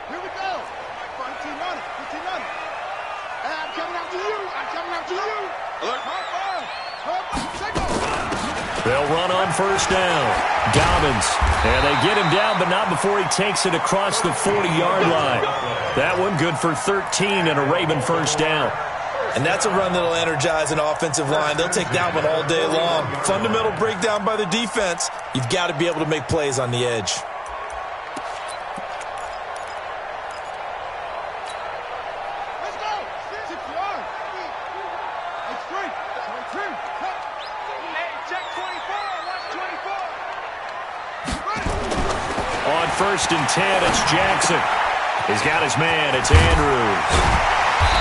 Here we go. 15 on it. 15 on it. I'm coming after you. I'm coming after you. Alert. They'll run on first down. Dobbins. And they get him down, but not before he takes it across the 40-yard line. That one good for 13 and a Raven first down. And that's a run that'll energize an offensive line. They'll take that one all day long. Fundamental breakdown by the defense. You've got to be able to make plays on the edge. Let's go. 6 yards. It's free. Hey, check 24. Watch 24. On first and 10, it's Jackson. He's got his man. It's Andrews.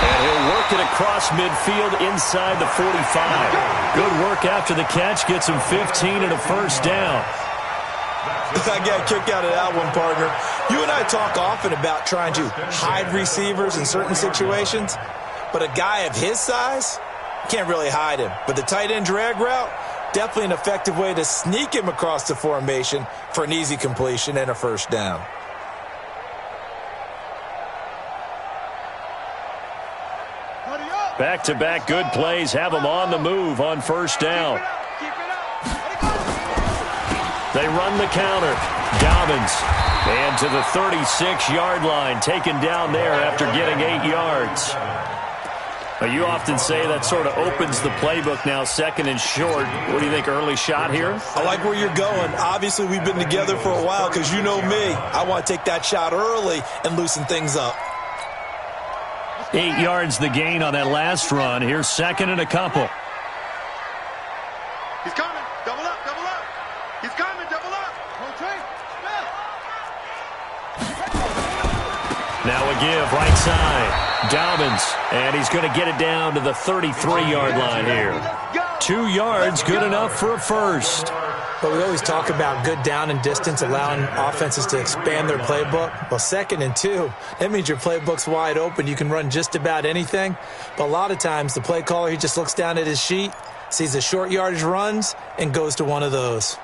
And he'll work it across midfield inside the 45. Good work after the catch. Gets him 15 and a first down. I got a kick out of that one, partner. You and I talk often about trying to hide receivers in certain situations. But a guy of his size, can't really hide him. But the tight end drag route, definitely an effective way to sneak him across the formation for an easy completion and a first down. Back-to-back good plays have them on the move on first down. They run the counter. Dobbins. And to the 36-yard line, taken down there after getting 8 yards. Now, you often say that sort of opens the playbook now, second and short. What do you think, early shot here? I like where you're going. Obviously, we've been together for a while because you know me. I want to take that shot early and loosen things up. 8 yards the gain on that last run. Here's second and a couple. He's coming. Double up, double up. He's coming, double up. Now a give, right side. Dobbins, and he's going to get it down to the 33-yard line here. 2 yards, good enough for a first. But we always talk about good down and distance, allowing offenses to expand their playbook. Well, 2nd and 2, that means your playbook's wide open. You can run just about anything. But a lot of times, the play caller, he just looks down at his sheet, sees the short yardage runs, and goes to one of those.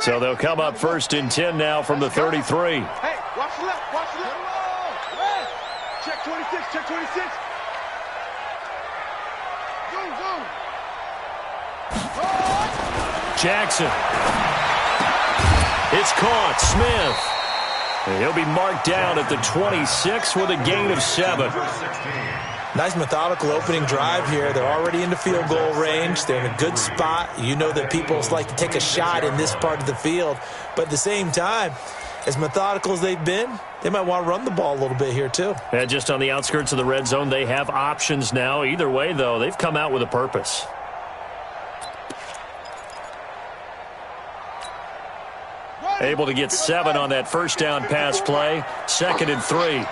So they'll come up first and 10 now from the 33. Hey, watch the left, watch the left. Check 26, check 26. Jackson. It's caught. Smith. And he'll be marked down at the 26 with a gain of 7. Nice methodical opening drive here. They're already into field goal range. They're in a good spot. You know that people like to take a shot in this part of the field. But at the same time, as methodical as they've been, they might want to run the ball a little bit here too. And just on the outskirts of the red zone, they have options now. Either way, though, they've come out with a purpose. Able to get 7 on that first down pass play. 2nd and 3.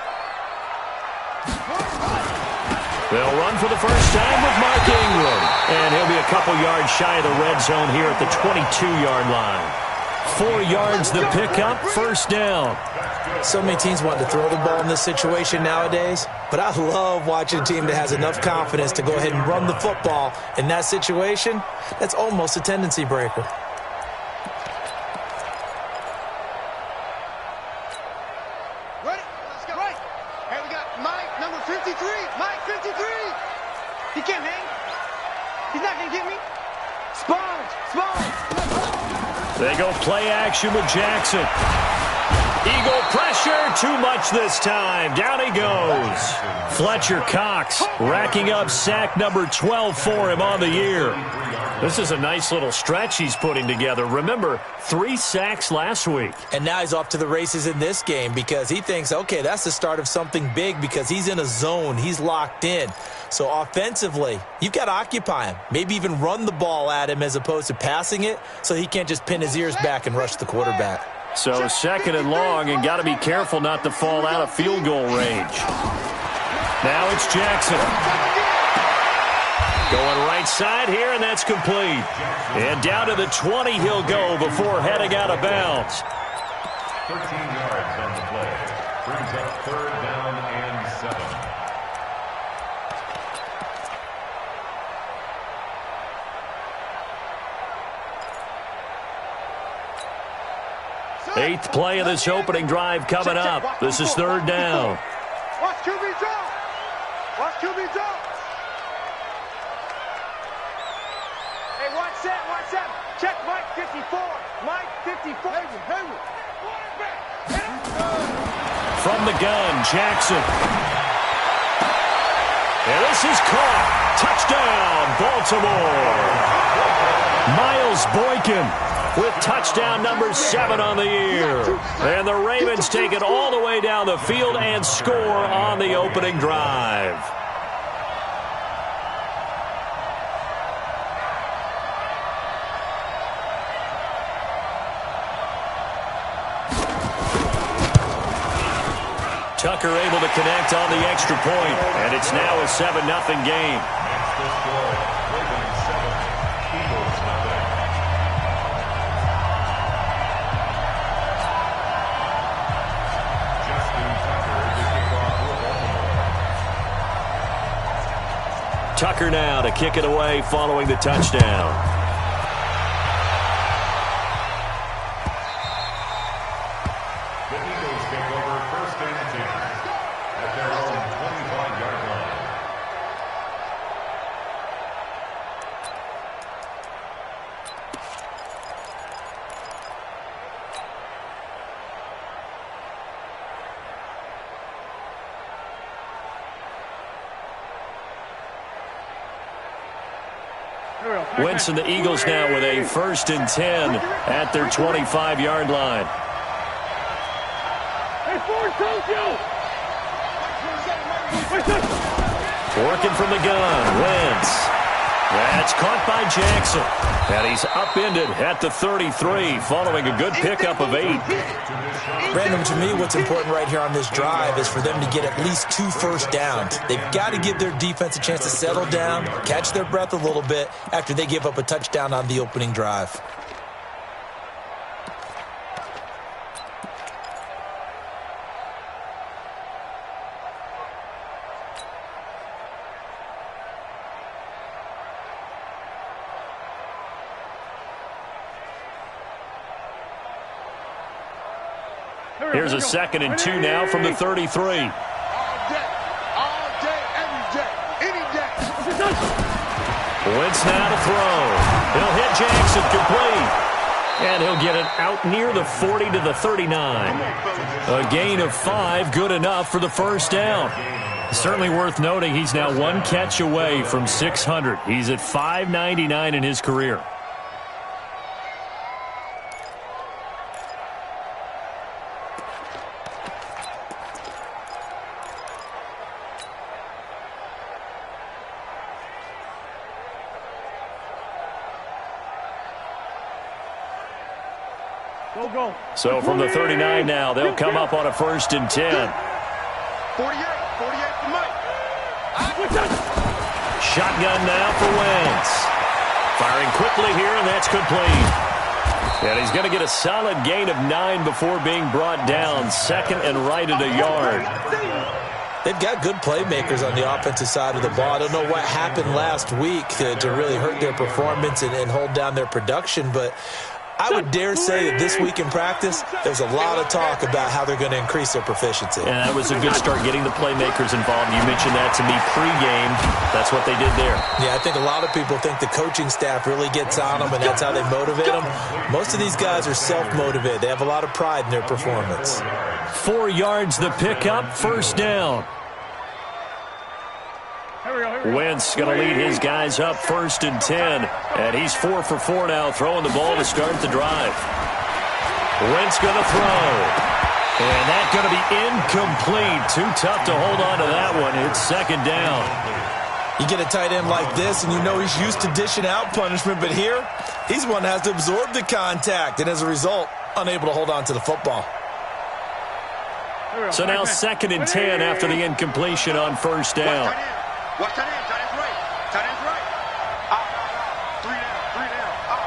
They'll run for the first time with Mark Ingram. And he'll be a couple yards shy of the red zone here at the 22-yard line. 4 yards the pickup, first down. So many teams want to throw the ball in this situation nowadays, but I love watching a team that has enough confidence to go ahead and run the football in that situation. That's almost a tendency breaker. Ready? Let's go. Right. Hey, we got Mike, number 53. Mike, 53. He can't hang. He's not going to get me. Sponge. They go play action with Jackson. Eagle pressure, too much this time. Down he goes. Fletcher Cox racking up sack number 12 for him on the year. This is a nice little stretch he's putting together. Remember, 3 sacks last week. And now he's off to the races in this game because he thinks, okay, that's the start of something big because he's in a zone. He's locked in. So offensively, you've got to occupy him. Maybe even run the ball at him as opposed to passing it so he can't just pin his ears back and rush the quarterback. So 2nd and long, and got to be careful not to fall out of field goal range. Now it's Jackson. Going right side here, and that's complete. And down to the 20 he'll go before heading out of bounds. 13 yards on the play. Brings up 3rd down and 7. 8th play of this opening drive coming up. This is 3rd down. Watch QB draw. Watch QB draw. Hey, watch that, watch that. Check Mike 54. Mike 54. From the gun, Jackson. And this is caught. Touchdown, Baltimore. Miles Boykin with touchdown number 7 on the year. And the Ravens take it all the way down the field and score on the opening drive. Tucker able to connect on the extra point, and it's now a 7-0 game. Tucker now to kick it away following the touchdown. Wentz and the Eagles now with a 1st and 10 at their 25-yard line. Working from the gun, Wentz. That's caught by Jackson. And he's upended at the 33 following a good pickup of 8. Brandon, to me, what's important right here on this drive is for them to get at least 2 first downs. They've got to give their defense a chance to settle down, catch their breath a little bit after they give up a touchdown on the opening drive. Here's a 2nd and 2 now from the 33. All day, every day, any day. Wentz now to throw. He'll hit Jackson complete. And he'll get it out near the 40 to the 39. A gain of 5, good enough for the 1st down. Certainly worth noting he's now 1 catch away from 600. He's at 599 in his career. So from the 39 now, they'll come up on a 1st and 10. 48 for Mike. Shotgun now for Wentz. Firing quickly here, and that's complete. And he's going to get a solid gain of 9 before being brought down. 2nd and right at a yard. They've got good playmakers on the offensive side of the ball. I don't know what happened last week to really hurt their performance and hold down their production, but I would dare say that this week in practice, there's a lot of talk about how they're going to increase their proficiency. And that was a good start, getting the playmakers involved. You mentioned that to me pregame. That's what they did there. Yeah, I think a lot of people think the coaching staff really gets on them, and that's how they motivate them. Most of these guys are self-motivated. They have a lot of pride in their performance. 4 yards the pickup, 1st down. Wentz going to lead his guys up 1st and 10. And he's 4 for 4 now, throwing the ball to start the drive. Wentz going to throw. And that's going to be incomplete. Too tough to hold on to that one. It's 2nd down. You get a tight end like this, and you know he's used to dishing out punishment. But here, he's one that has to absorb the contact. And as a result, unable to hold on to the football. So now 2nd and 10 after the incompletion on 1st down. Watch tight end. Tight end's right. Tight end's right. Out. 3 down. Out.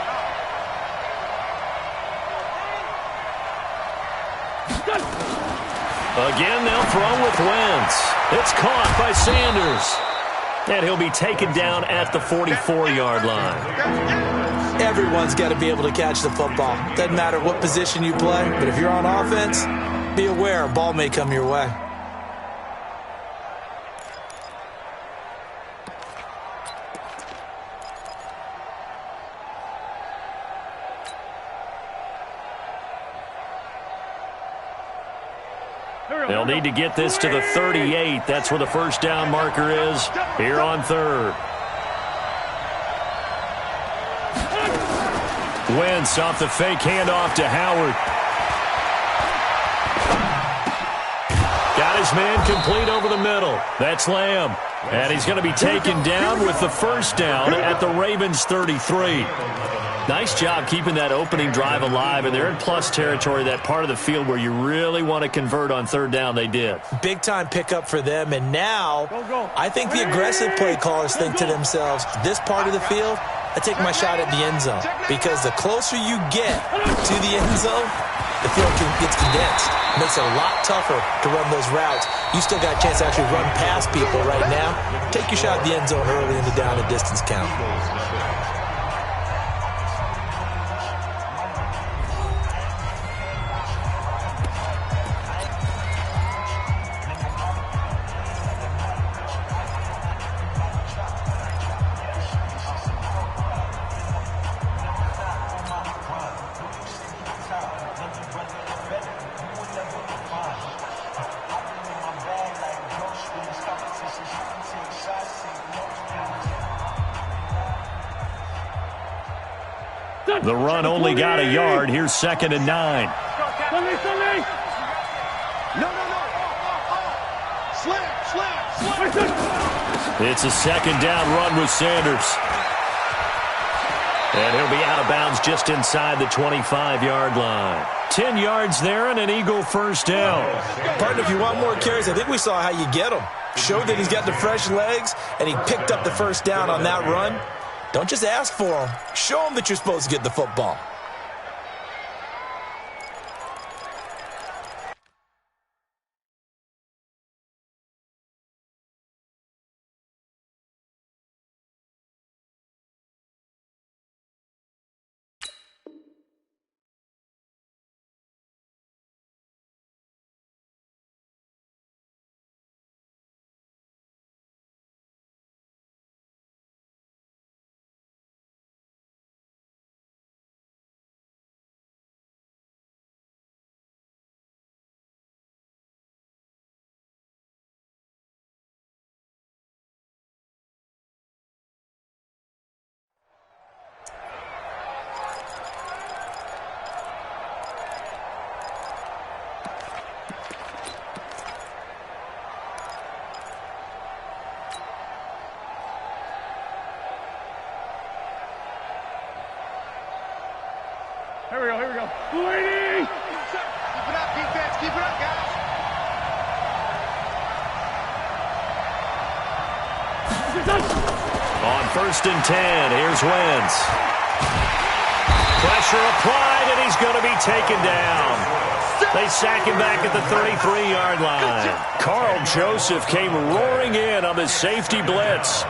Again, they'll throw with Wentz. It's caught by Sanders. And he'll be taken down at the 44-yard line. Everyone's got to be able to catch the football. Doesn't matter what position you play, but if you're on offense, be aware a ball may come your way. They'll need to get this to the 38. That's where the first down marker is here on third. Wentz off the fake handoff to Howard. Got his man complete over the middle. That's Lamb. And he's going to be taken down with the first down at the Ravens' 33. Nice job keeping that opening drive alive, and they're in plus territory, that part of the field where you really want to convert on third down. They did. Big-time pickup for them, and now I think the aggressive play callers think to themselves, this part of the field, I take my shot at the end zone, because the closer you get to the end zone, the field gets condensed. It makes it a lot tougher to run those routes. You still got a chance to actually run past people right now. Take your shot at the end zone early in the down and distance count. The run only got a yard. Here's 2nd and 9. No. Slam. It's a second down run with Sanders. And he'll be out of bounds just inside the 25-yard line. 10 yards there and an Eagle first down. Partner, if you want more carries, I think we saw how you get them. Showed that he's got the fresh legs, and he picked up the first down on that run. Don't just ask for them. Show them that you're supposed to get the football. Here we go. Lady! Keep it up, defense. Keep it up, guys. On 1st and 10, here's Wentz. Pressure applied, and he's going to be taken down. They sack him back at the 33-yard line. Carl Joseph came roaring in on the safety blitz.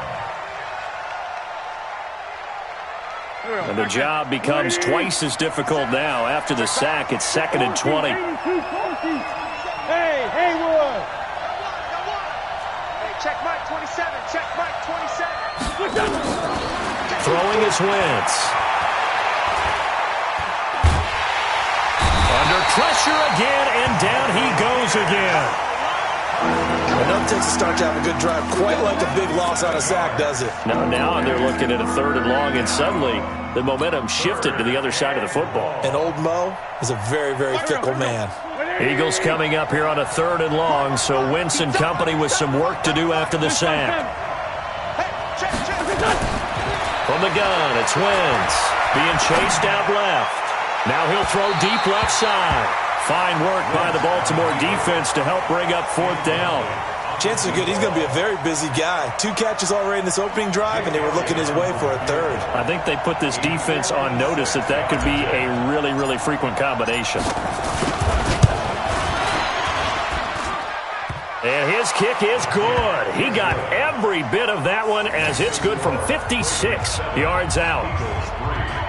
And the job becomes twice as difficult now. After the sack, it's 2nd and 20. Hey, Haywood! Hey, check Mike 27. Check Mike 27. Throwing is Wentz. Under pressure again, and down he goes again. Enough takes a start to have a good drive. Quite like a big loss on a sack, does it? Now they're looking at a 3rd and long, and suddenly the momentum shifted to the other side of the football. And old Mo is a very, very fickle man. Eagles coming up here on a 3rd and long, so Wentz and company with some work to do after the sack. From the gun, it's Wentz being chased out left. Now he'll throw deep left side. Fine work by the Baltimore defense to help bring up 4th down. Chances are good he's going to be a very busy guy. 2 catches already in this opening drive, and they were looking his way for a 3rd. I think they put this defense on notice that could be a really, really frequent combination. And his kick is good. He got every bit of that one as it's good from 56 yards out.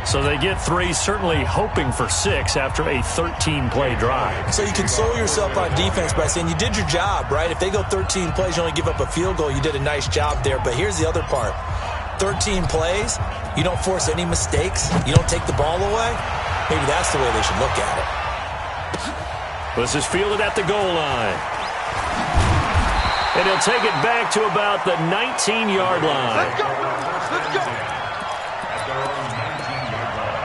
So they get 3, certainly hoping for 6 after a 13-play drive. So you console yourself on defense by saying you did your job, right? If they go 13 plays, you only give up a field goal, you did a nice job there. But here's the other part. 13 plays, you don't force any mistakes, you don't take the ball away. Maybe that's the way they should look at it. This is fielded at the goal line. And he'll take it back to about the 19-yard line. Let's go. Let's go. At their own 19-yard line.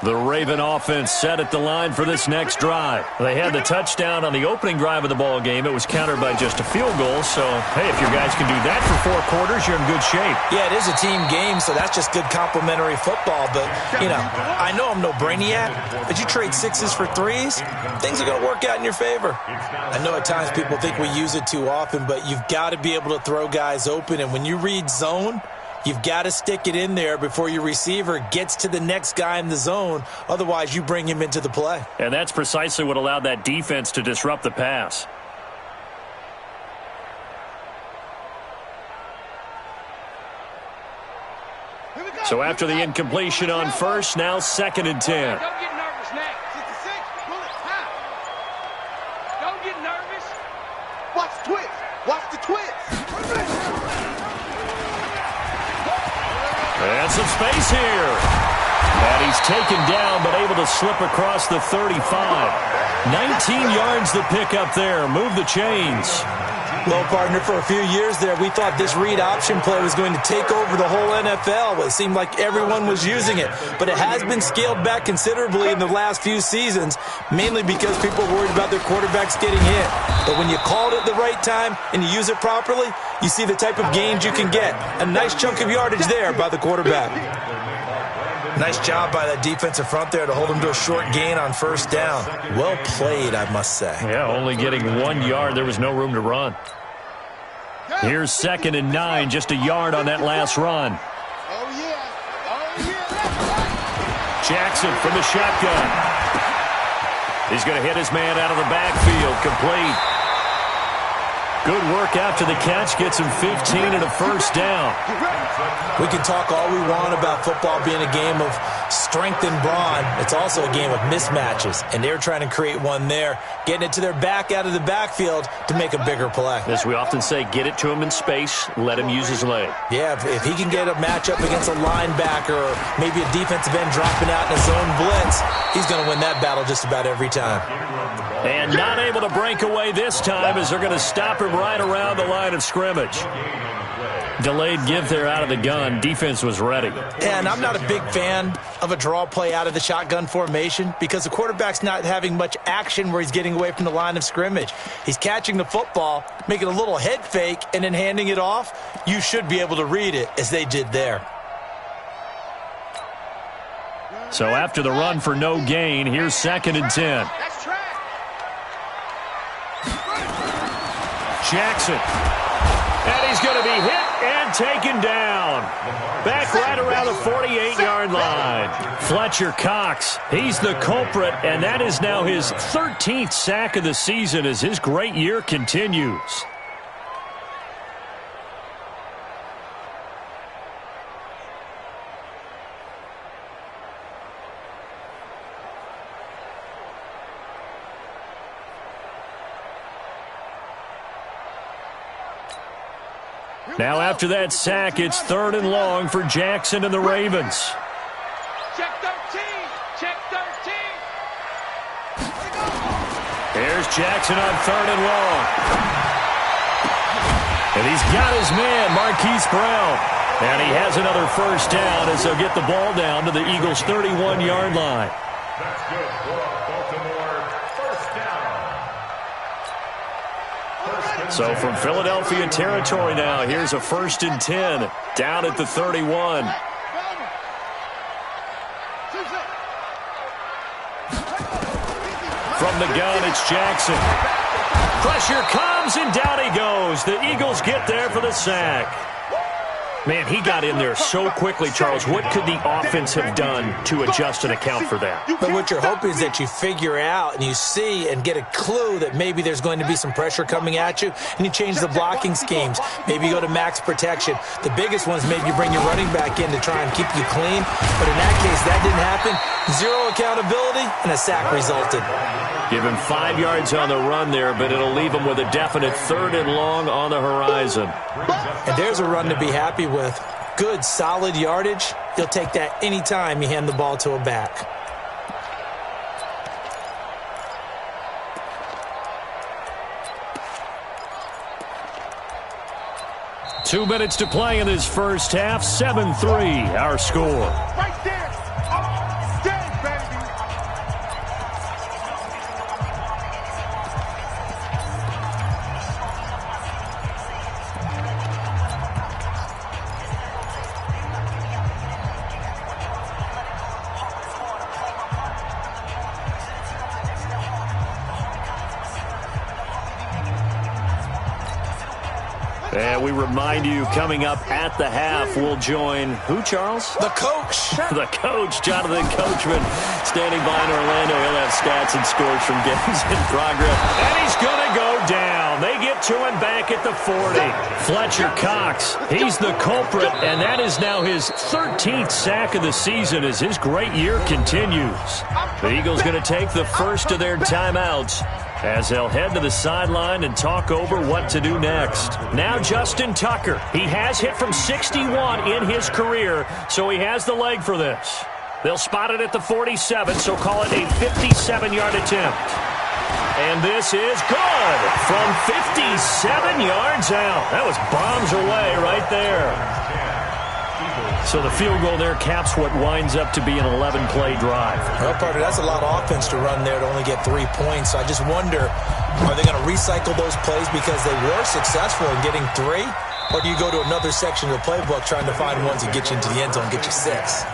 The Raven offense set at the line for this next drive. They had the touchdown on the opening drive of the ball game. It was countered by just a field goal. So, hey, if your guys can do that for 4 quarters, you're in good shape. Yeah, it is a team game, so that's just good complimentary football. But, you know, I know I'm no brainiac, but you trade 6s for 3s, things are going to work out in your favor. I know at times people think we use it too often, but you've got to be able to throw guys open. And when you read zone, you've got to stick it in there before your receiver gets to the next guy in the zone. Otherwise, you bring him into the play. And that's precisely what allowed that defense to disrupt the pass. So after the incompletion on first, now 2nd and 10. Don't get nervous now. 66, pull it high. Don't get nervous. Watch the twist. Watch the twist. And some space here. And he's taken down, but able to slip across the 35. 19 yards to pick up there. Move the chains. Well, partner, for a few years there, we thought this read option play was going to take over the whole NFL. It seemed like everyone was using it. But it has been scaled back considerably in the last few seasons, mainly because people are worried about their quarterbacks getting hit. But when you called it the right time and you use it properly, you see the type of gains you can get. A nice chunk of yardage there by the quarterback. Nice job by that defensive front there to hold him to a short gain on first down. Well played, I must say. Yeah, only getting 1 yard. There was no room to run. Here's 2nd and 9, just a yard on that last run. Oh, yeah. Oh, yeah. Jackson from the shotgun. He's going to hit his man out of the backfield. Complete. Good work after the catch. Gets him 15 and a first down. We can talk all we want about football being a game of strength and brawn. It's also a game of mismatches, and they're trying to create one there, getting it to their back out of the backfield to make a bigger play. As we often say, get it to him in space, let him use his leg. Yeah, if he can get a matchup against a linebacker or maybe a defensive end dropping out in a zone blitz, he's going to win that battle just about every time. And not able to break away this time as they're going to stop him right around the line of scrimmage. Delayed give there out of the gun. Defense was ready. And I'm not a big fan of a draw play out of the shotgun formation because the quarterback's not having much action where he's getting away from the line of scrimmage. He's catching the football, making a little head fake, and then handing it off. You should be able to read it as they did there. So after the run for no gain, here's 2nd and 10. That's track. Jackson. And he's going to be hit and taken down. Back right around the 48-yard line. Fletcher Cox, he's the culprit, and that is now his 13th sack of the season as his great year continues. Now after that sack, it's 3rd and long for Jackson and the Ravens. Check 13. Check 13. Here's Jackson on 3rd and long. And he's got his man, Marquise Brown. And he has another first down as they'll get the ball down to the Eagles' 31-yard line. That's good for Baltimore. First down. So from Philadelphia territory now, here's a 1st and 10 down at the 31. From the gun, it's Jackson. Pressure comes, and down he goes. The Eagles get there for the sack. Man, he got in there so quickly, Charles. What could the offense have done to adjust and account for that? But what you're hoping is that you figure out and you see and get a clue that maybe there's going to be some pressure coming at you, and you change the blocking schemes. Maybe you go to max protection. The biggest one is maybe you bring your running back in to try and keep you clean. But in that case, that didn't happen. Zero accountability, and a sack resulted. Give him 5 yards on the run there, but it'll leave him with a definite 3rd and long on the horizon. And there's a run to be happy with. Good, solid yardage. You'll take that any time you hand the ball to a back. Two minutes to play in this first half. 7-3, our score. Right there. Stay, baby. And we remind you, coming up at the half, we'll join who, Charles? The coach. The coach, Jonathan Coachman, standing by in Orlando. He'll have stats and scores from games in progress. And he's going to go down. They get to him back at the 40. Fletcher Cox, he's the culprit, and that is now his 13th sack of the season as his great year continues. The Eagles going to take the first of their timeouts as they'll head to the sideline and talk over what to do next. Now Justin Tucker. He has hit from 61 in his career, so he has the leg for this. They'll spot it at the 47, so call it a 57-yard attempt. And this is good from 57 yards out. That was bombs away right there. So the field goal there caps what winds up to be an 11-play drive. Well, partner, that's a lot of offense to run there to only get 3 points. So I just wonder, are they going to recycle those plays because they were successful in getting 3? Or do you go to another section of the playbook trying to find ones that get you into the end zone and get you 6?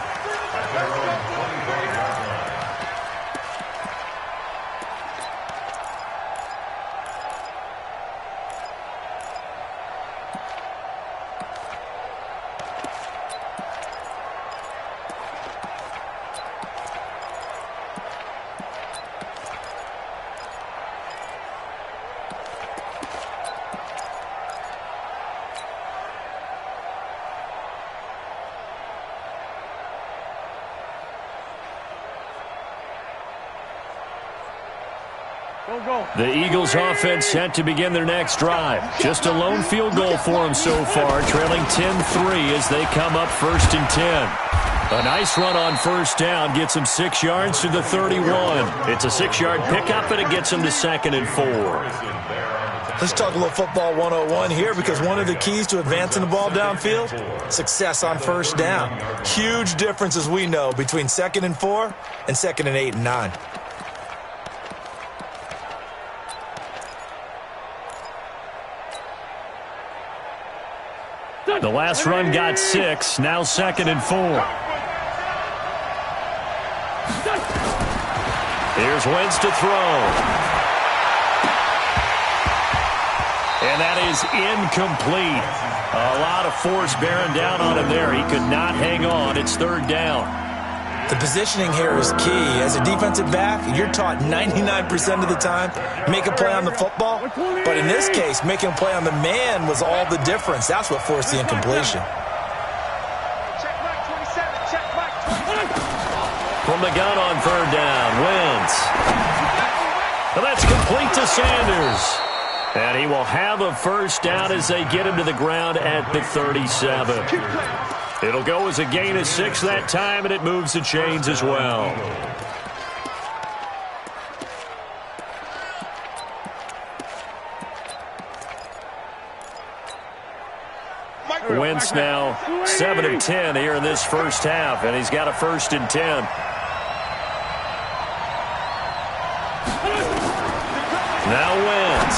The Eagles offense set to begin their next drive. Just a lone field goal for them so far, trailing 10-3 as they come up 1st and 10. A nice run on first down gets them 6 yards to the 31. It's a 6-yard pickup, and it gets them to 2nd and 4. Let's talk a little football 101 here, because one of the keys to advancing the ball downfield, success on first down. Huge difference, as we know, between 2nd and 4 and 2nd and 8 and 9. The last run got 6, now 2nd and 4. Here's Wentz to throw. And that is incomplete. A lot of force bearing down on him there. He could not hang on. It's 3rd down. The positioning here is key. As a defensive back, you're taught 99% of the time, make a play on the football. But in this case, making a play on the man was all the difference. That's what forced the incompletion. Check Mike 27. Check Mike 27. From the gun on 3rd down, Wentz. Well, that's complete to Sanders. And he will have a first down as they get him to the ground at the 37. It'll go as a gain of 6 that time, and it moves the chains as well. Wentz now 7 of 10 here in this first half, and he's got a 1st and 10. Now Wentz.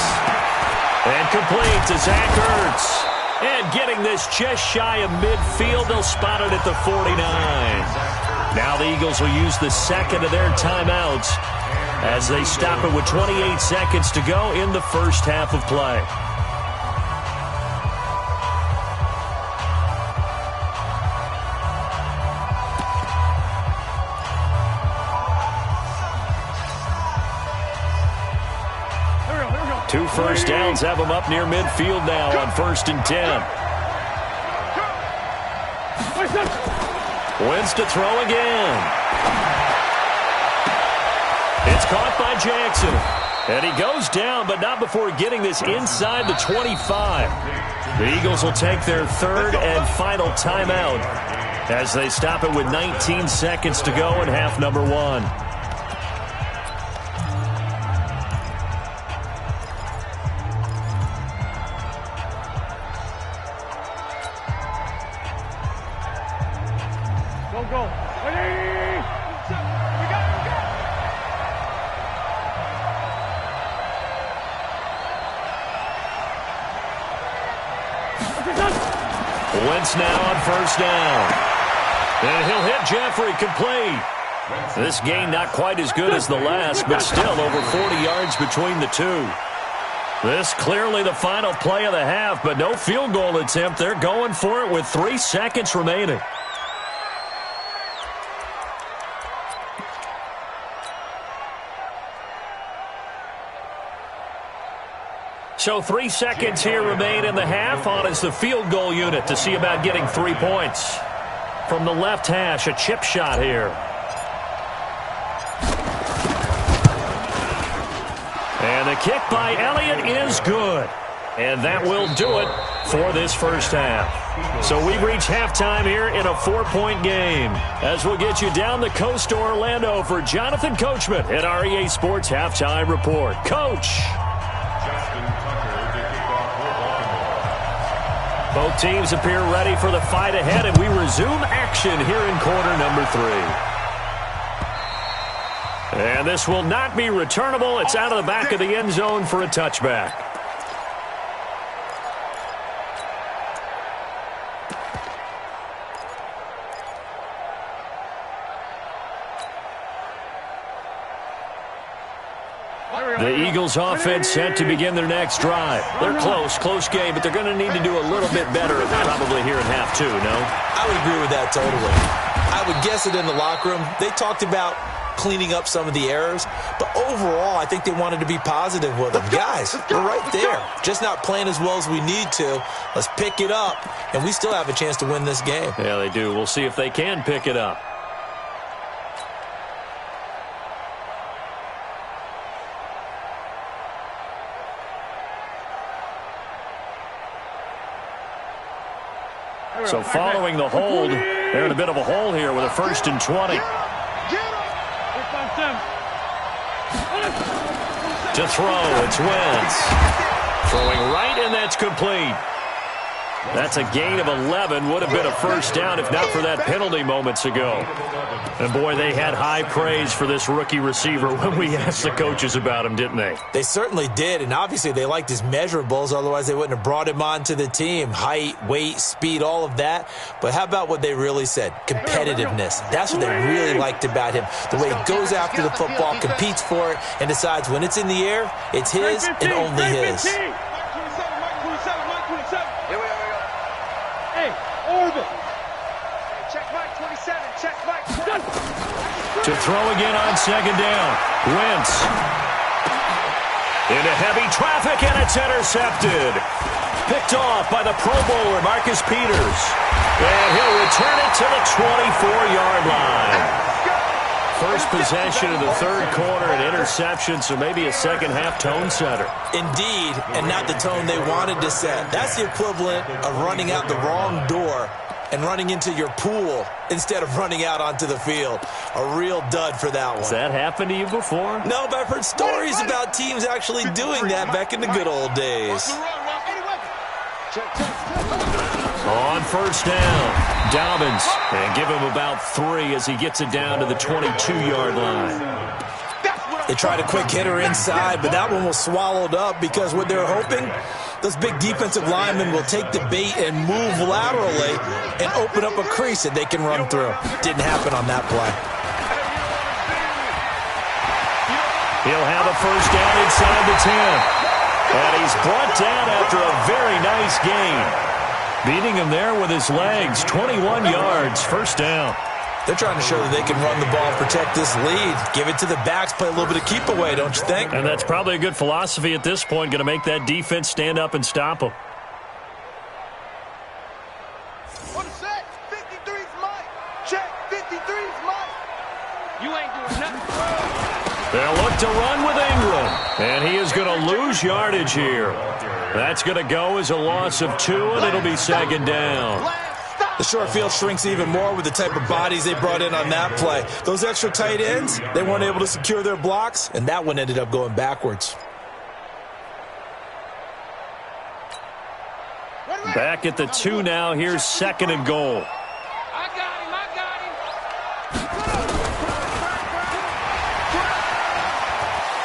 And complete to Zach Ertz. And getting this just shy of midfield, they'll spot it at the 49. Now the Eagles will use the 2nd of their timeouts as they stop it with 28 seconds to go in the first half of play. Two first downs have them up near midfield now on 1st and 10. Wins to throw again. It's caught by Jackson. And he goes down, but not before getting this inside the 25. The Eagles will take their third and final timeout as they stop it with 19 seconds to go in half number 1. Wentz now on 1st down. And he'll hit Jeffrey complete. This gain not quite as good as the last, but still over 40 yards between the two. This clearly the final play of the half, but no field goal attempt. They're going for it with 3 seconds remaining. So 3 seconds here remain in the half. On is the field goal unit to see about getting 3 points. From the left hash, a chip shot here. And the kick by Elliott is good. And that will do it for this first half. So we've reached halftime here in a 4-point game. As we'll get you down the coast to Orlando for Jonathan Coachman at REA Sports Halftime Report. Coach. Both teams appear ready for the fight ahead, and we resume action here in quarter number 3. And this will not be returnable. It's out of the back of the end zone for a touchback. The Eagles offense set to begin their next drive. They're close game, but they're going to need to do a little bit better probably here in half 2, no? I would agree with that totally. I would guess it in the locker room. They talked about cleaning up some of the errors, but overall, I think they wanted to be positive with them. Guys, we're right there. Just not playing as well as we need to. Let's pick it up, and we still have a chance to win this game. Yeah, they do. We'll see if they can pick it up. So following the hold, they're in a bit of a hole here with a 1st and 20. To throw, it's Wentz. Throwing right, and that's complete. That's a gain of 11. Would have been a first down if not for that penalty moments ago. And, boy, they had high praise for this rookie receiver when we asked the coaches about him, didn't they? They certainly did, and obviously they liked his measurables. Otherwise, they wouldn't have brought him onto the team. Height, weight, speed, all of that. But how about what they really said? Competitiveness. That's what they really liked about him. The way he goes after the football, competes for it, and decides when it's in the air, it's his and only his. To throw again on 2nd down. Wentz. Into heavy traffic, and it's intercepted. Picked off by the Pro Bowler, Marcus Peters. And he'll return it to the 24-yard line. First possession of the 3rd quarter, an interception, so maybe a second-half tone setter. Indeed, and not the tone they wanted to set. That's the equivalent of running out the wrong door and running into your pool instead of running out onto the field. A real dud for that one. Has that happened to you before? No, but I've heard stories about teams actually doing that back in the good old days. On 1st down, Dobbins. And give him about 3 as he gets it down to the 22-yard line. They tried a quick hitter inside, but that one was swallowed up because what they're hoping, those big defensive linemen will take the bait and move laterally and open up a crease that they can run through. Didn't happen on that play. He'll have a first down inside the 10. And he's brought down after a very nice gain. Beating him there with his legs, 21 yards, first down. They're trying to show that they can run the ball, protect this lead, give it to the backs, play a little bit of keep away, don't you think? And that's probably a good philosophy at this point, going to make that defense stand up and stop them. What a set. 53's Mike. Check. 53's Mike. You ain't doing nothing. They'll look to run with Ingram. And he is going to lose yardage here. That's going to go as a loss of 2, and it'll be second down. The short field shrinks even more with the type of bodies they brought in on that play. Those extra tight ends, they weren't able to secure their blocks, and that one ended up going backwards. Back at the 2 now. Here's second and goal. I got him.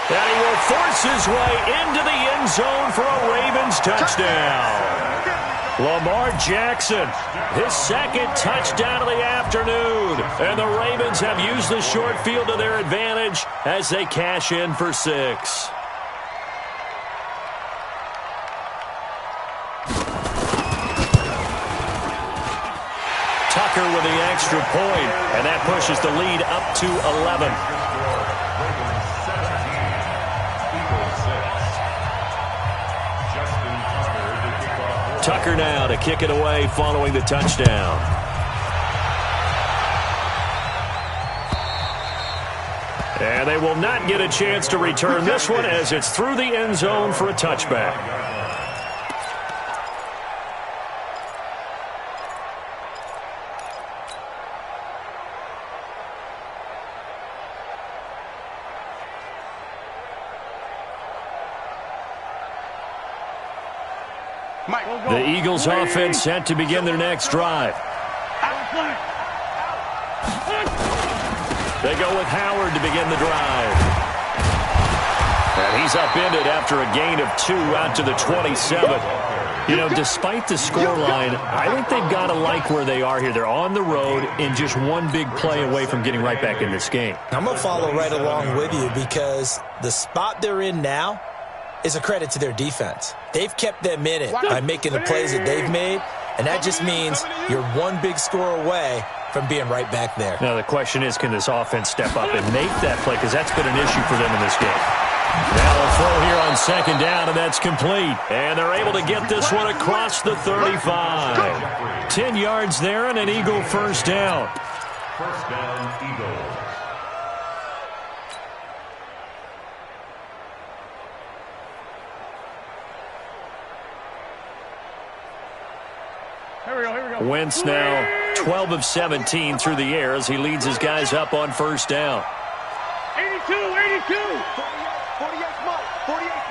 And he will force his way into the end zone for a Ravens touchdown. Lamar Jackson, his second touchdown of the afternoon. And the Ravens have used the short field to their advantage as they cash in for 6. Tucker with the extra point, and that pushes the lead up to 11. Tucker now to kick it away following the touchdown. And they will not get a chance to return this one as it's through the end zone for a touchback. The Eagles offense set to begin their next drive. They go with Howard to begin the drive. And he's upended after a gain of 2 out to the 27. You know, despite the scoreline, I think they've got to like where they are here. They're on the road and just one big play away from getting right back in this game. I'm going to follow right along with you because the spot they're in now is a credit to their defense. They've kept them in it by making the plays that they've made, and that just means you're one big score away from being right back there. Now the question is, can this offense step up and make that play? Because that's been an issue for them in this game. Now a throw here on second down, and that's complete. And they're able to get this one across the 35. 10 yards there and an Eagle first down. First down, Eagles. Wentz now 12 of 17 through the air as he leads his guys up on first down. 82. 48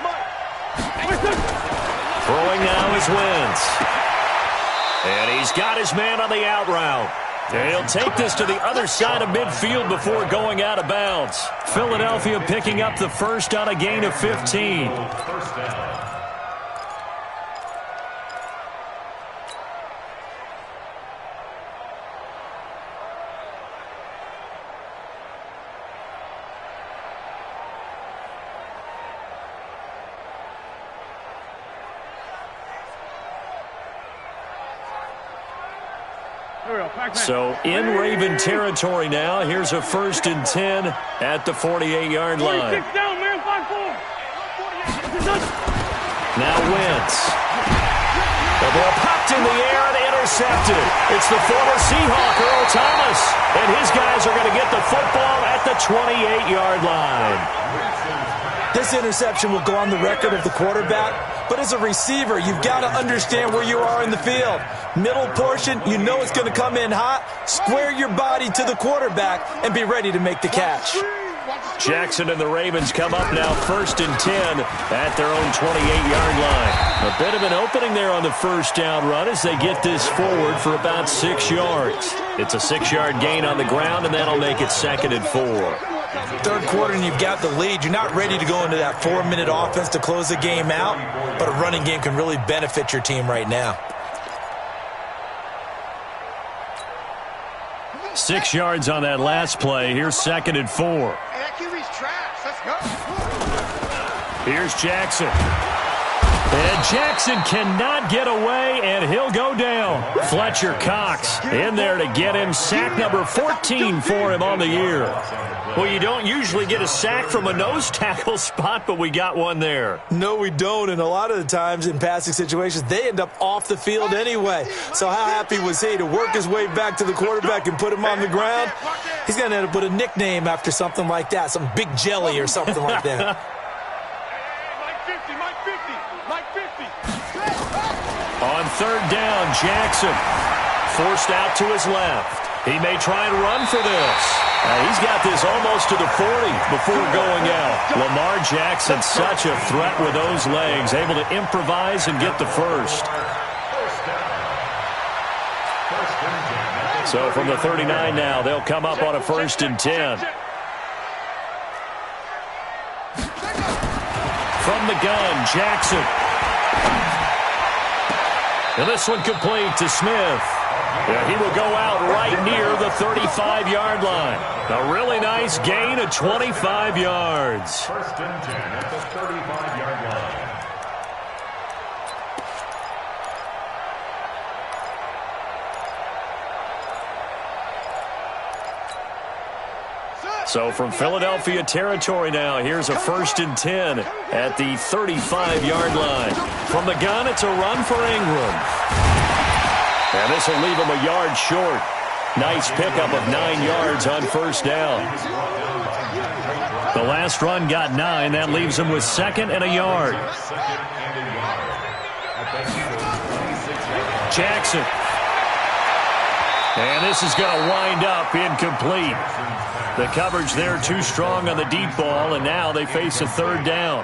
Mike. Throwing now is Wentz. And he's got his man on the out route. And he'll take this to the other side of midfield before going out of bounds. Philadelphia picking up the first on a gain of 15. First down. So in Raven territory now. Here's a 1st and 10 at the 48-yard line. Now Wentz. The ball popped in the air and intercepted. It's the former Seahawk, Earl Thomas. And his guys are going to get the football at the 28-yard line. This interception will go on the record of the quarterback, but as a receiver, you've got to understand where you are in the field. Middle portion, you know it's going to come in hot. Square your body to the quarterback and be ready to make the catch. Jackson and the Ravens come up now 1st and 10 at their own 28-yard line. A bit of an opening there on the first down run as they get this forward for about 6 yards. It's a 6-yard gain on the ground, and that'll make it 2nd and 4. Third quarter and you've got the lead. You're not ready to go into that 4-minute offense to close the game out, but a running game can really benefit your team right now. 6 yards on that last play. Here's 2nd and 4. Hey, that QB's trash. Let's go. Here's Jackson. And Jackson cannot get away, and he'll go down. Fletcher Cox in there to get him sack number 14 for him on the year. Well, you don't usually get a sack from a nose tackle spot, but we got one there. No, we don't, and a lot of the times in passing situations, they end up off the field anyway. So how happy was he to work his way back to the quarterback and put him on the ground? He's going to end up with a nickname after something like that, some Big Jelly or something like that. On third down, Jackson forced out to his left. He may try and run for this. He's got this almost to the 40 before going out. Lamar Jackson, such a threat with those legs, able to improvise and get the first. So from the 39 now, they'll come up on a 1st and 10. From the gun, Jackson. And this one complete to Smith. Yeah, he will go out right near the 35-yard line. A really nice gain of 25 yards. 1st and 10 at the 35-yard line. So from Philadelphia territory now, here's a 1st and 10 at the 35-yard line. From the gun, it's a run for Ingram. And this will leave him a yard short. Nice pickup of 9 yards on 1st down. The last run got 9. That leaves him with 2nd and a yard. Jackson. And this is going to wind up incomplete. The coverage there too strong on the deep ball, and now they face a 3rd down.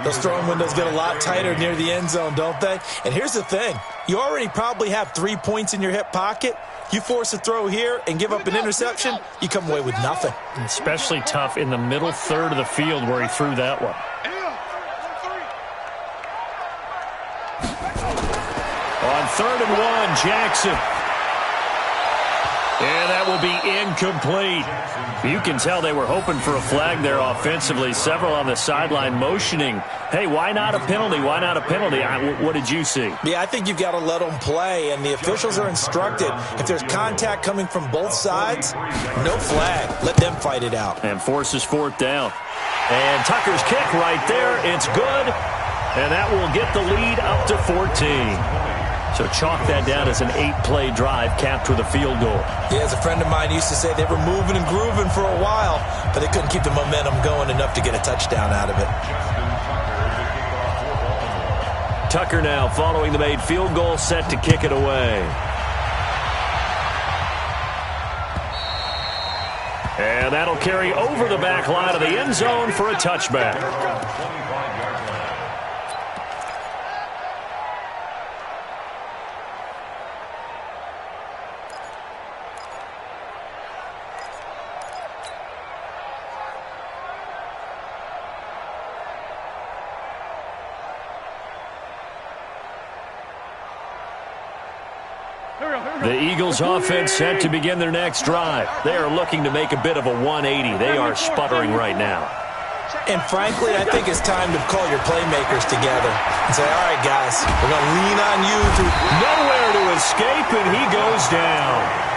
Those throwing windows get a lot tighter near the end zone, don't they? And here's the thing. You already probably have 3 points in your hip pocket. You force a throw here and give up an interception, you come away with nothing. Especially tough in the middle third of the field where he threw that one. On 3rd and 1, Jackson. And that will be incomplete. You can tell they were hoping for a flag there offensively. Several on the sideline motioning, hey, why not a penalty? Why not a penalty? What did you see? Yeah, I think you've got to let them play, and the officials are instructed. If there's contact coming from both sides, no flag. Let them fight it out. And forces 4th down. And Tucker's kick right there. It's good. And that will get the lead up to 14. So chalk that down as an 8-play drive capped with a field goal. Yeah, as a friend of mine used to say, they were moving and grooving for a while, but they couldn't keep the momentum going enough to get a touchdown out of it. Tucker now following the made field goal, set to kick it away. And that'll carry over the back line of the end zone for a touchback. The Eagles offense set to begin their next drive. They are looking to make a bit of a 180. They are sputtering right now. And frankly, I think it's time to call your playmakers together and say, all right, guys, we're going to lean on you to nowhere to escape, and he goes down.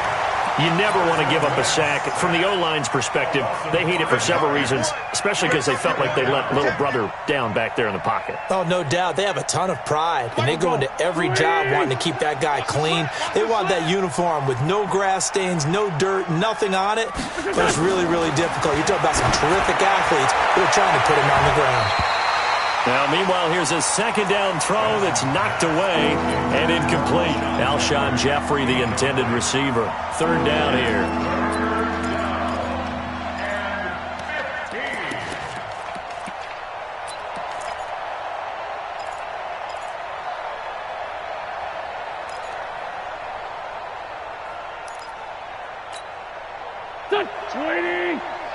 You never want to give up a sack. From the O-line's perspective, they hate it for several reasons, especially because they felt like they let little brother down back there in the pocket. Oh, no doubt. They have a ton of pride, and they go into every job wanting to keep that guy clean. They want that uniform with no grass stains, no dirt, nothing on it. But it's really, really difficult. You're talking about some terrific athletes who are trying to put him on the ground. Now, meanwhile, here's a 2nd down throw that's knocked away and incomplete. Alshon Jeffrey, the intended receiver. 3rd down here.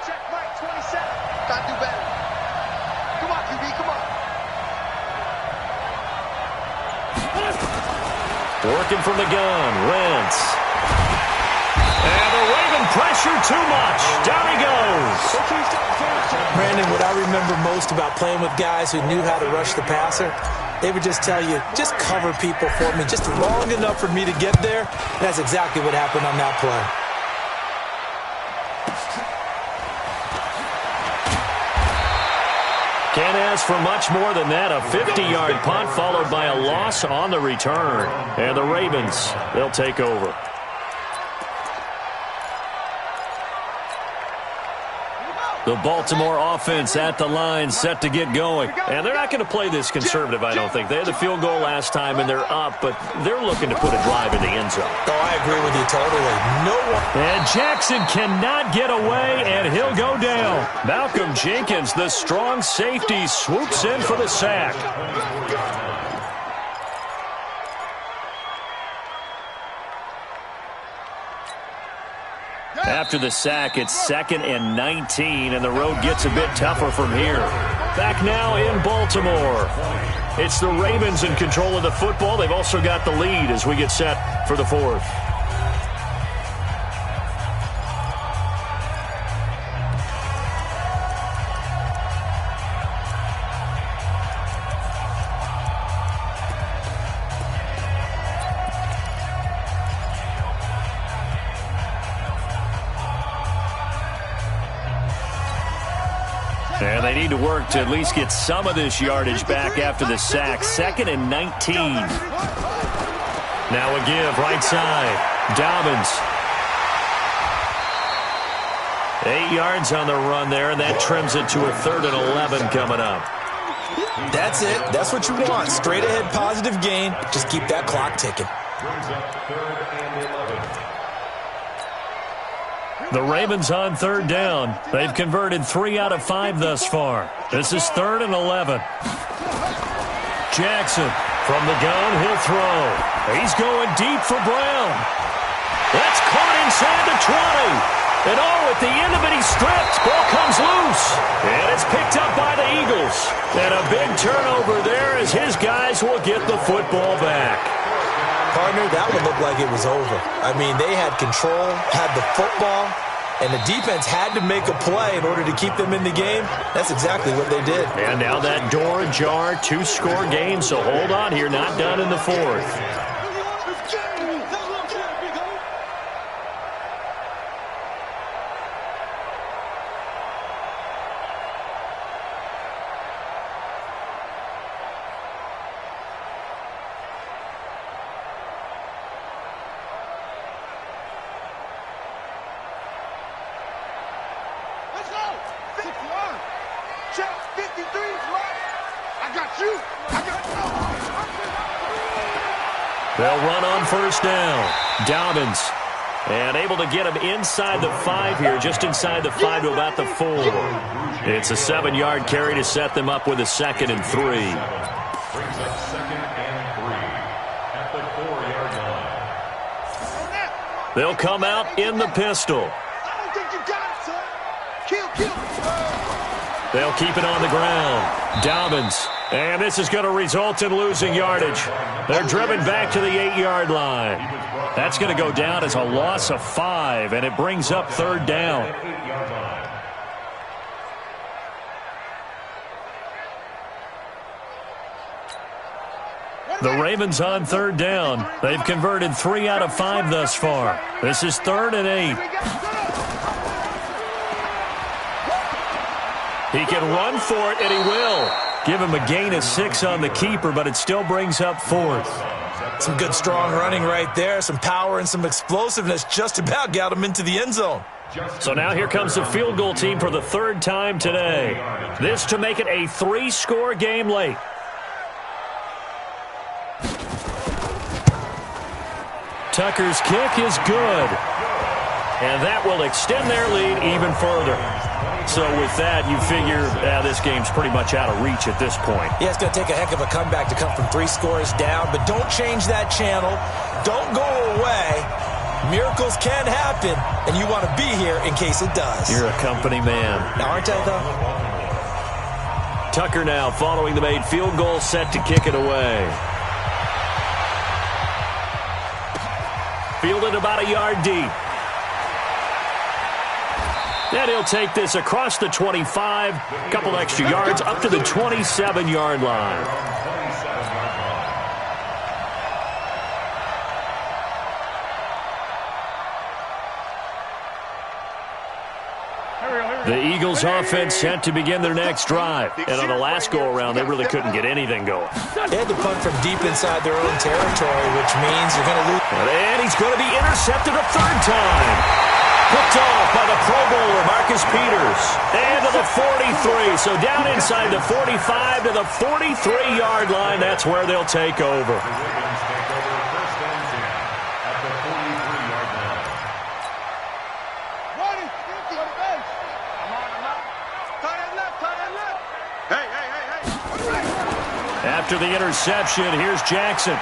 Check right, 27. Gotta do better. Come on, QB, come on. Working from the gun, Wentz. And the Raven pressure too much. Down he goes. Brandon, what I remember most about playing with guys who knew how to rush the passer, they would just tell you, just cover people for me, just long enough for me to get there. That's exactly what happened on that play. Can't ask for much more than that. A 50-yard punt followed by a loss on the return. And the Ravens, they'll take over. The Baltimore offense at the line, set to get going. And they're not going to play this conservative, I don't think. They had the field goal last time, and they're up, but they're looking to put a drive in the end zone. Oh, I agree with you totally. No one. And Jackson cannot get away, and he'll go down. Malcolm Jenkins, the strong safety, swoops in for the sack. After the sack, it's 2nd and 19, and the road gets a bit tougher from here. Back now in Baltimore. It's the Ravens in control of the football. They've also got the lead as we get set for the 4th. And they need to work to at least get some of this yardage back after the sack. 2nd and 19. Now a give, right side. Dobbins. 8 yards on the run there, and that trims it to a 3rd and 11 coming up. That's it. That's what you want. Straight ahead positive gain. Just keep that clock ticking. The Ravens on 3rd down. They've converted 3 out of 5 thus far. This is 3rd and 11. Jackson from the gun. He'll throw. He's going deep for Brown. That's caught inside the 20. And at the end of it, he's stripped. Ball comes loose. And it's picked up by the Eagles. And a big turnover there as his guys will get the football back. Partner, that would look like it was over. I mean, they had control, had the football, and the defense had to make a play in order to keep them in the game. That's exactly what they did. And now that door ajar, 2-score game, so hold on here, not done in the 4th. They'll run on 1st down. Dobbins. And able to get him inside the 5 here, just inside the 5 to about the 4. It's a 7-yard carry to set them up with a 2nd and 3. Brings up 2nd and 3 at the 4-yard line. They'll come out in the pistol. I don't think you got it, son. Kill. They'll keep it on the ground. Dobbins. And this is going to result in losing yardage. They're driven back to the 8-yard line. That's going to go down as a loss of 5, and it brings up 3rd down. The Ravens on 3rd down. They've converted 3 out of 5 thus far. This is 3rd and 8. He can run for it, and he will. Give him a gain of 6 on the keeper, but it still brings up 4th. Some good strong running right there. Some power and some explosiveness just about got him into the end zone. So now here comes the field goal team for the 3rd time today. This to make it a 3-score game late. Tucker's kick is good. And that will extend their lead even further. So with that, you figure this game's pretty much out of reach at this point. Yeah, it's going to take a heck of a comeback to come from 3 scores down, but don't change that channel. Don't go away. Miracles can happen, and you want to be here in case it does. You're a company man. Now, aren't I, though? Tucker now following the made field goal, set to kick it away. Fielded about a yard deep. And he'll take this across the 25, a couple extra yards up to the 27-yard line. The Eagles offense set to begin their next drive. And on the last go-around, they really couldn't get anything going. They had to punt from deep inside their own territory, which means you're going to lose. And he's going to be intercepted a third time. Picked off by the Pro Bowler, Marcus Peters. And to the 43. So down inside the 45 to the 43-yard line. That's where they'll take over. After the interception, here's Jackson. 20.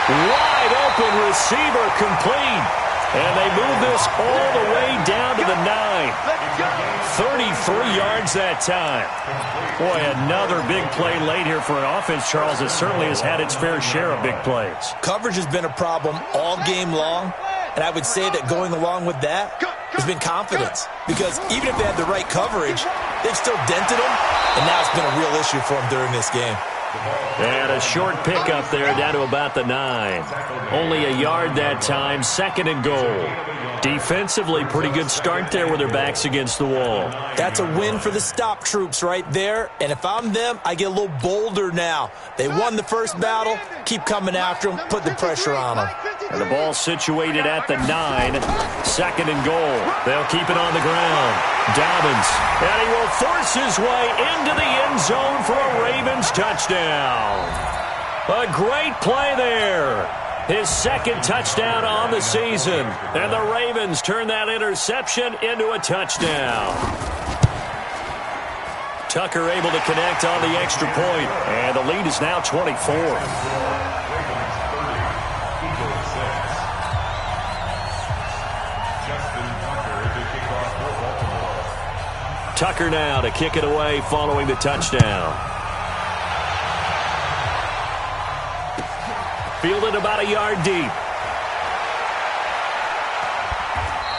Wide open receiver complete. And they move this all the way down to the 9. 33 yards that time. Boy, another big play late here for an offense, Charles, that certainly has had its fair share of big plays. Coverage has been a problem all game long. And I would say that going along with that has been confidence. Because even if they had the right coverage, they've still dented them. And now it's been a real issue for them during this game. And a short pickup there down to about the 9. Only a yard that time, 2nd and goal. Defensively, pretty good start there with their backs against the wall. That's a win for the stop troops right there. And if I'm them, I get a little bolder now. They won the first battle. Keep coming after them. Put the pressure on them. And the ball situated at the 9. 2nd and goal. They'll keep it on the ground. Dobbins. And he will force his way into the end zone for a Ravens touchdown. A great play there. His 2nd touchdown on the season. And the Ravens turn that interception into a touchdown. Tucker able to connect on the extra point. And the lead is now 24. Tucker now to kick it away following the touchdown. Fielded about a yard deep.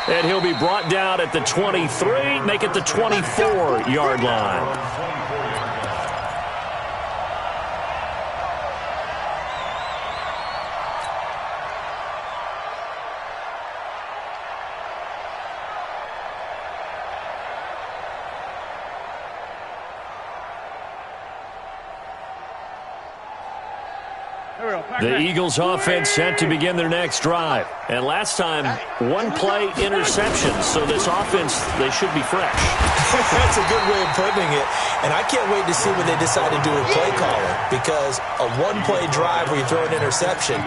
And he'll be brought down at the 23, make it the 24-yard line. The Eagles offense set to begin their next drive. And last time, one play interception. So this offense, they should be fresh. That's a good way of putting it. And I can't wait to see when they decide to do a play caller. Because a one-play drive where you throw an interception,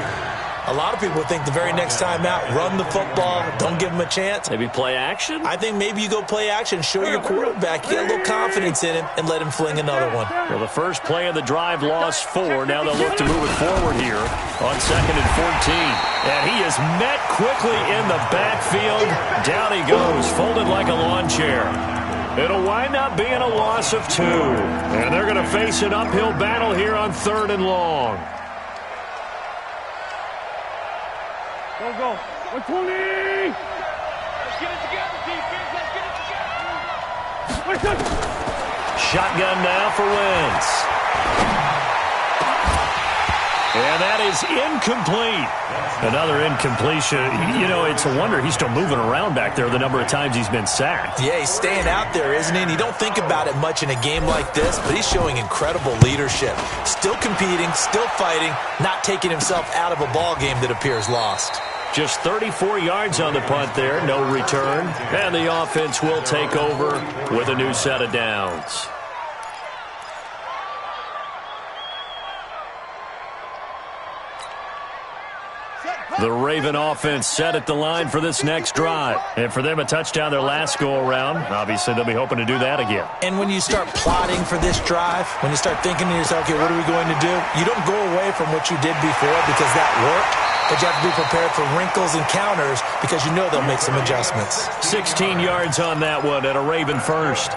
a lot of people think the very next time out, run the football, don't give them a chance. Maybe play action? I think maybe you go play action, show your quarterback, get a little confidence in him, and let him fling another one. Well, the first play of the drive lost 4. Now they'll look to move it forward here on 2nd and 14. And he is met quickly in the backfield. Down he goes, folded like a lawn chair. It'll wind up being a loss of 2. And they're going to face an uphill battle here on 3rd and long. Go. 120. Let's get it together, defense. Let's get it together. Shotgun now for Wentz. And that is incomplete. Another incompletion. You know, it's a wonder he's still moving around back there the number of times he's been sacked. Yeah, he's staying out there, isn't he? And you don't think about it much in a game like this, but he's showing incredible leadership. Still competing, still fighting, not taking himself out of a ball game that appears lost. Just 34 yards on the punt there, no return. And the offense will take over with a new set of downs. The Raven offense set at the line for this next drive. And for them, a touchdown their last go-around. Obviously, they'll be hoping to do that again. And when you start plotting for this drive, when you start thinking to yourself, okay, what are we going to do? You don't go away from what you did before because that worked. but you have to be prepared for wrinkles and counters because you know they'll make some adjustments. 16 yards on that one and a Raven first.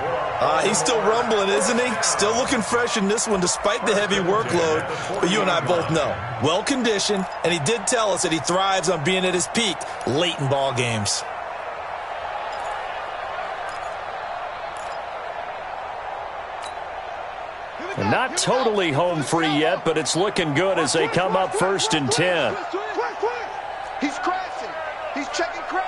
He's still rumbling, isn't he? Still looking fresh in this one despite the heavy workload. But you and I both know, well-conditioned, and he did tell us that he thrives on being at his peak late in ball games. And not totally home free yet, but it's looking good as they come up 1st and 10. He's crashing. He's checking crash.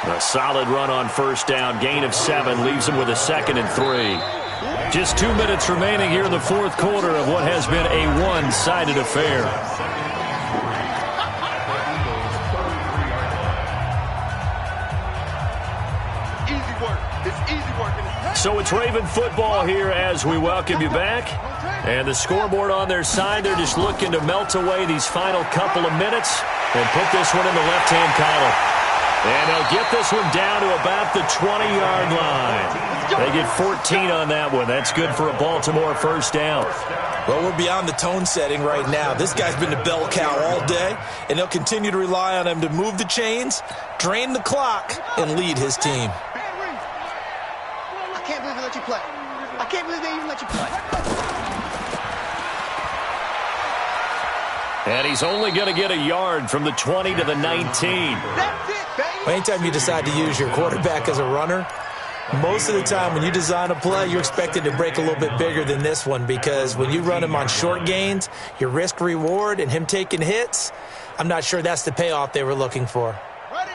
A solid run on 1st down. Gain of 7 leaves him with a 2nd and 3. Just 2 minutes remaining here in the 4th quarter of what has been a one-sided affair. So it's Raven football here as we welcome you back. And the scoreboard on their side, they're just looking to melt away these final couple of minutes and put this one in the left-hand column. And they'll get this one down to about the 20-yard line. They get 14 on that one. That's good for a Baltimore 1st down. Well, we're beyond the tone setting right now. This guy's been the bell cow all day, and they'll continue to rely on him to move the chains, drain the clock, and lead his team. I can't believe they let you play. I can't believe they even let you play. And he's only going to get a yard from the 20 to the 19. That's it, baby. Anytime you decide to use your quarterback as a runner, most of the time when you design a play, you're expected to break a little bit bigger than this one because when you run him on short gains, your risk-reward and him taking hits, I'm not sure that's the payoff they were looking for. Ready?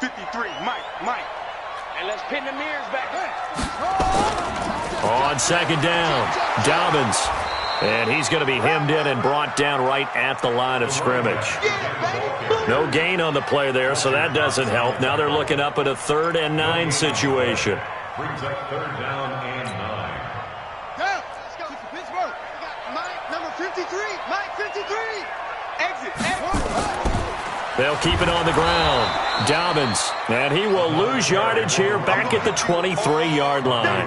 53, Mike. And let's pin the mirrors back. On 2nd down, Dobbins. And he's going to be hemmed in and brought down right at the line of scrimmage. No gain on the play there, so that doesn't help. Now they're looking up at a 3rd and 9 situation. Brings up 3rd down and 9. Go. Let's go. Pittsburgh. We got Mike, number 53. Mike, 53. Exit. They'll keep it on the ground. Dobbins, and he will lose yardage here back at the 23-yard line.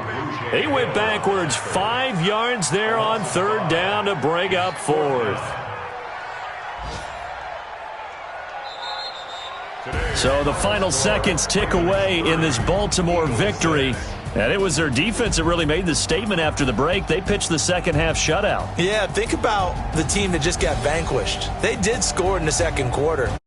He went backwards 5 yards there on 3rd down to bring up 4th. So the final seconds tick away in this Baltimore victory. And it was their defense that really made the statement after the break. They pitched the second-half shutout. Yeah, think about the team that just got vanquished. They did score in the 2nd quarter.